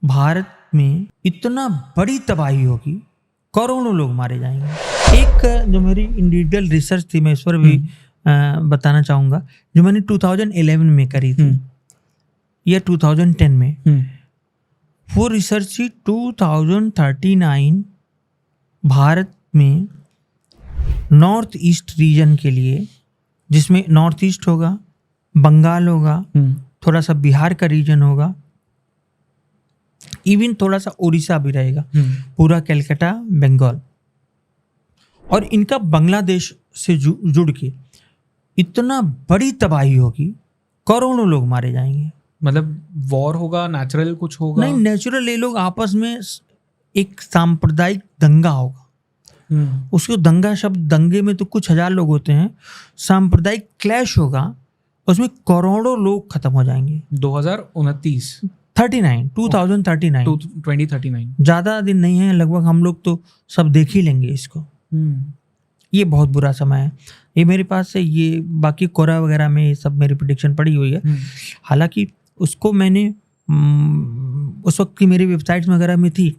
भारत में इतना बड़ी तबाही होगी, करोड़ों लोग मारे जाएंगे। एक जो मेरी इंडिविजुअल रिसर्च थी, मैं इस पर भी बताना चाहूँगा, जो मैंने 2011 में करी थी या 2010 में, वो रिसर्च थी 2039 भारत में नॉर्थ ईस्ट रीजन के लिए, जिसमें नॉर्थ ईस्ट होगा, बंगाल होगा, थोड़ा सा बिहार का रीजन होगा, इवन थोड़ा सा उड़ीसा भी रहेगा, पूरा कलकत्ता, बंगाल, और इनका बांग्लादेश से जुड़ के इतना बड़ी तबाही होगी, करोड़ों लोग मारे जाएंगे। मतलब वॉर होगा, नेचुरल कुछ होगा? नहीं, नेचुरल, ये लोग आपस में एक सांप्रदायिक दंगा होगा। उसको दंगा शब्द, दंगे में तो कुछ हजार लोग होते हैं, सांप्रदायिक क्लैश होगा, उसमें करोड़ों लोग खत्म हो जाएंगे। 2039 ज्यादा दिन नहीं है, लगभग हम लोग तो सब देख ही लेंगे इसको। ये बहुत बुरा समय है। ये मेरे पास से ये बाकी कोरा वगैरह में ये सब मेरी प्रेडिक्शन पड़ी हुई है। हालांकि उसको मैंने उस वक्त की मेरी वेबसाइट्स वगैरह में थी,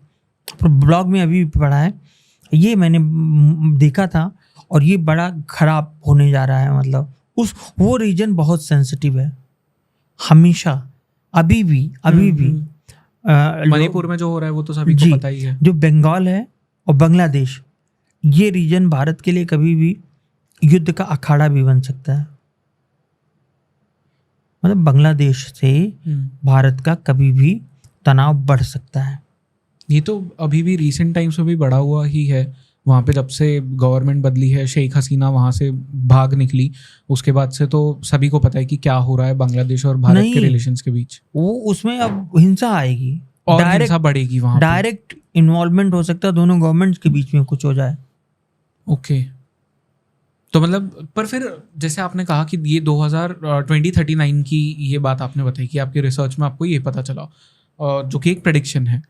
ब्लॉग में अभी भी पढ़ा है, ये मैंने देखा था, और ये बड़ा खराब होने जा रहा है। मतलब वो रीजन बहुत सेंसिटिव है हमेशा, अभी भी मणिपुर में जो हो रहा है वो तो सभी को पता ही है। जो बंगाल है और बांग्लादेश, ये रीजन भारत के लिए कभी भी युद्ध का अखाड़ा भी बन सकता है। मतलब बांग्लादेश से भारत का कभी भी तनाव बढ़ सकता है। ये तो अभी भी रिसेंट टाइम्स में भी बढ़ा हुआ ही है। वहाँ पे जब से गवर्नमेंट बदली है, शेख हसीना वहाँ से भाग निकली, उसके बाद से तो सभी को पता है कि क्या हो रहा है बांग्लादेश और भारत के रिलेशंस के बीच। वो उसमें अब हिंसा आएगी और हिंसा बढ़ेगी, वहाँ डायरेक्ट इन्वॉल्वमेंट हो सकता है, दोनों गवर्नमेंट्स के बीच में कुछ हो जाए। ओके, तो मतलब पर फिर जैसे आपने कहा कि ये 2039 की ये बात आपने बताई कि आपके रिसर्च में आपको ये पता चला, जो कि एक प्रेडिक्शन है,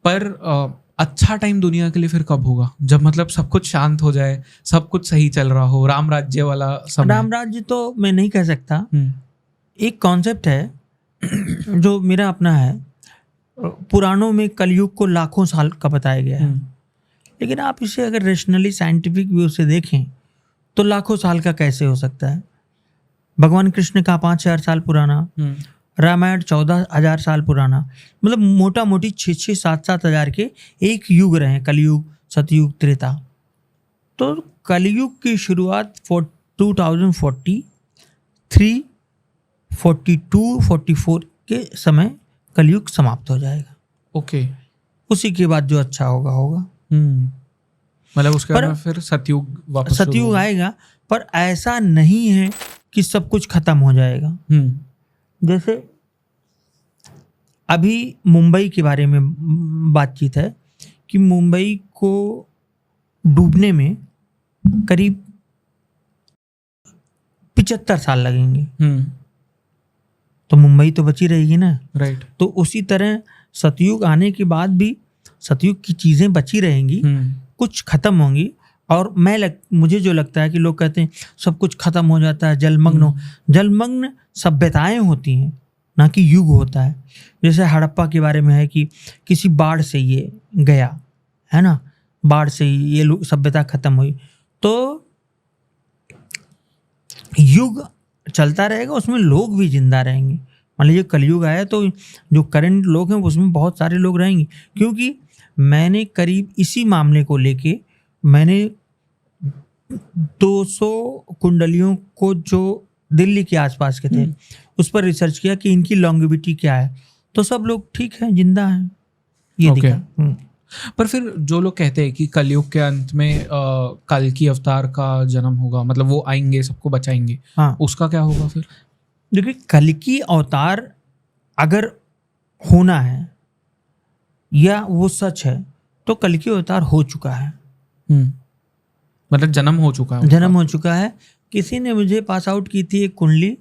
पर अच्छा टाइम दुनिया के लिए फिर कब होगा? जब मतलब सब कुछ शांत हो जाए, सब कुछ सही चल रहा हो, राम राज्य वाला समय। राम राज्य तो मैं नहीं कह सकता। एक कॉन्सेप्ट है जो मेरा अपना है, पुराणों में कलयुग को लाखों साल का बताया गया है, लेकिन आप इसे अगर रेशनली साइंटिफिक व्यू से देखें तो लाखों साल का कैसे हो सकता है? भगवान कृष्ण का 5000 साल पुराना, रामायण 14,000 साल पुराना, मतलब मोटा मोटी 6-6, 7-7 हजार के एक युग रहे, कलयुग, सतयुग, त्रेता। तो कलयुग की शुरुआत 2043, 42, 44 के समय कलयुग समाप्त हो जाएगा। ओके, उसी के बाद जो अच्छा होगा। मतलब उसके बाद फिर सतयुग वापस सतयुग आएगा, पर ऐसा नहीं है कि सब कुछ खत्म हो जाएगा। जैसे अभी मुंबई के बारे में बातचीत है कि मुंबई को डूबने में करीब 75 साल लगेंगे, तो मुंबई तो बची रहेगी ना। राइट। तो उसी तरह सतयुग आने के बाद भी सतयुग की चीजें बची रहेंगी, कुछ खत्म होंगी। और मुझे जो लगता है कि लोग कहते हैं सब कुछ खत्म हो जाता है, जलमग्न सभ्यताएं होती हैं, ना कि युग होता है। जैसे हड़प्पा के बारे में है कि किसी बाढ़ से ये गया है ना, बाढ़ से ये सभ्यता खत्म हुई। तो युग चलता रहेगा, उसमें लोग भी जिंदा रहेंगे। मान लीजिए कलयुग आया तो जो करंट लोग हैं उसमें बहुत सारे लोग रहेंगे, क्योंकि मैंने करीब इसी मामले को लेके मैंने 200 कुंडलियों को जो दिल्ली के आसपास के थे उस पर रिसर्च किया कि इनकी लॉन्गेविटी क्या है, तो सब लोग ठीक है, जिंदा हैं, ये दिखा। पर फिर जो लोग कहते हैं कि कलयुग के अंत में कल की अवतार का जन्म होगा, मतलब वो आएंगे, सबको बचाएंगे, उसका क्या होगा फिर? देखिए, कल की अवतार अगर होना है या वो सच है तो कल की अवतार हो चुका है। मतलब जन्म हो चुका है। किसी ने मुझे पास आउट की थी एक कुंडली,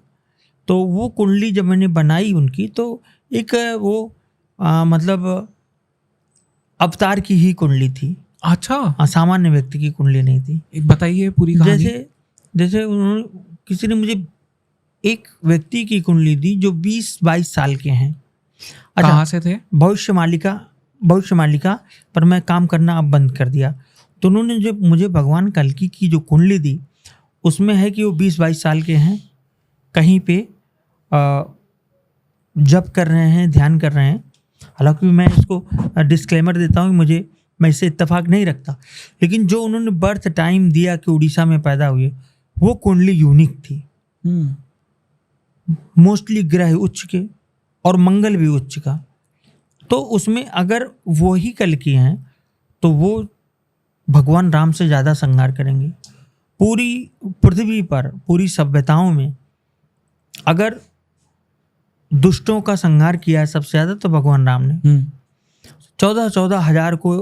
तो वो कुंडली जब मैंने बनाई उनकी, तो एक वो मतलब अवतार की ही कुंडली थी। अच्छा, सामान्य व्यक्ति की कुंडली नहीं थी। बताइए पूरी कहानी। जैसे किसी ने मुझे एक व्यक्ति की कुंडली दी जो 20-22 साल के हैं, कहाँ से थे? भविष्य मालिका पर मैं काम करना अब बंद कर दिया। तो उन्होंने जो मुझे भगवान कल्कि की जो कुंडली दी उसमें है कि वो 20-22 साल के हैं, कहीं पे जप कर रहे हैं, ध्यान कर रहे हैं। हालांकि मैं इसको डिस्क्लेमर देता हूँ कि मैं इससे इत्तेफाक नहीं रखता, लेकिन जो उन्होंने बर्थ टाइम दिया कि उड़ीसा में पैदा हुए, वो कुंडली यूनिक थी। मोस्टली ग्रह उच्च के और मंगल भी उच्च का। तो उसमें अगर वो ही कल्कि हैं तो वो भगवान राम से ज़्यादा संहार करेंगे। पूरी पृथ्वी पर, पूरी सभ्यताओं में अगर दुष्टों का संहार किया है सबसे ज़्यादा तो भगवान राम ने। 14 हजार को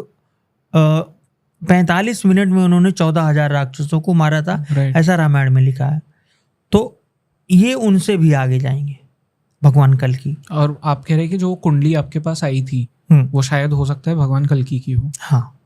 45 मिनट में उन्होंने 14,000 राक्षसों को मारा था, ऐसा रामायण में लिखा है। तो ये उनसे भी आगे जाएंगे भगवान कल्कि। और आप कह रहे हैं कि जो कुंडली आपके पास आई थी वो शायद हो सकता है भगवान कल्कि की हो। हाँ।